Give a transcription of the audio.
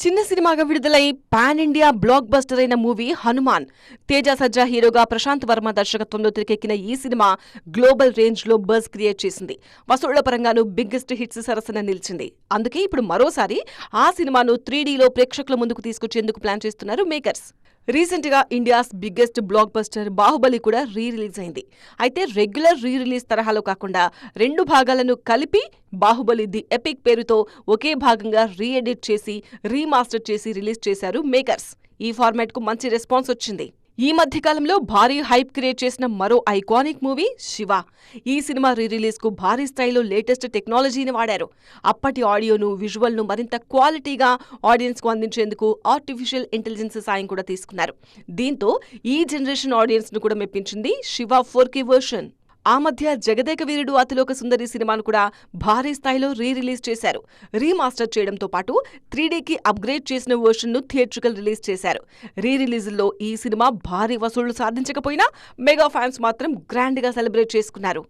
చిన్న సినిమాగా విడుదలై పాన్ ఇండియా బ్లాక్ బస్టర్ అయిన మూవీ హనుమాన్. తేజ సజ్జా హీరోగా ప్రశాంత్ వర్మ దర్శకత్వంలో తెరకెక్కిన ఈ సినిమా గ్లోబల్ రేంజ్ లో బజ్ క్రియేట్ చేసింది. వసూళ్ల పరంగానూ బిగ్గెస్ట్ హిట్స్ సరసన నిలిచింది. అందుకే ఇప్పుడు మరోసారి ఆ సినిమాను 3Dలో ప్రేక్షకుల ముందుకు తీసుకొచ్చేందుకు ప్లాన్ చేస్తున్నారు మేకర్స్. రీసెంట్ గా India's biggest block buster Baahubali కూడా రిలీజ్ అయింది. అయితే రెగ్యులర్ రిలీజ్ తరహాలో కాకుండా 2 భాగాలను కలిపి బాహుబలి ది ఎపిక్ పేరుతో ఒకే భాగంగా రీఎడిట్ చేసి రీమాస్టర్ చేసి రిలీజ్ చేశారు మేకర్స్. ఈ ఫార్మాట్ కు మంచి రెస్పాన్స్ వచ్చింది. ఈ మధ్యకాలంలో భారీ హైప్ క్రియేట్ చేసిన మరో ఐకానిక్ మూవీ శివ. ఈ సినిమా రిలీజ్ కు భారీ స్థాయిలో లేటెస్ట్ టెక్నాలజీని వాడారు. అప్పటి ఆడియోను, విజువల్ను మరింత క్వాలిటీగా ఆడియన్స్ కు అందించేందుకు ఆర్టిఫిషియల్ ఇంటెలిజెన్స్ సాయం కూడా తీసుకున్నారు. దీంతో ఈ జనరేషన్ ఆడియన్స్ ను కూడా మెప్పించింది శివ 4K వర్షన్. ఆ మధ్య జగదేక వీరుడు అతిలోక సుందరి సినిమాను కూడా భారీ స్థాయిలో రిలీజ్ చేశారు. రీమాస్టర్ చేయడంతో పాటు 3Dకి అప్గ్రేడ్ చేసిన వర్షన్ ను థియేట్రికల్ రిలీజ్ చేశారు. రిలీజ్లో ఈ సినిమా భారీ వసూళ్లు సాధించకపోయినా మెగా ఫ్యాన్స్ మాత్రం గ్రాండ్ గా సెలబ్రేట్ చేసుకున్నారు.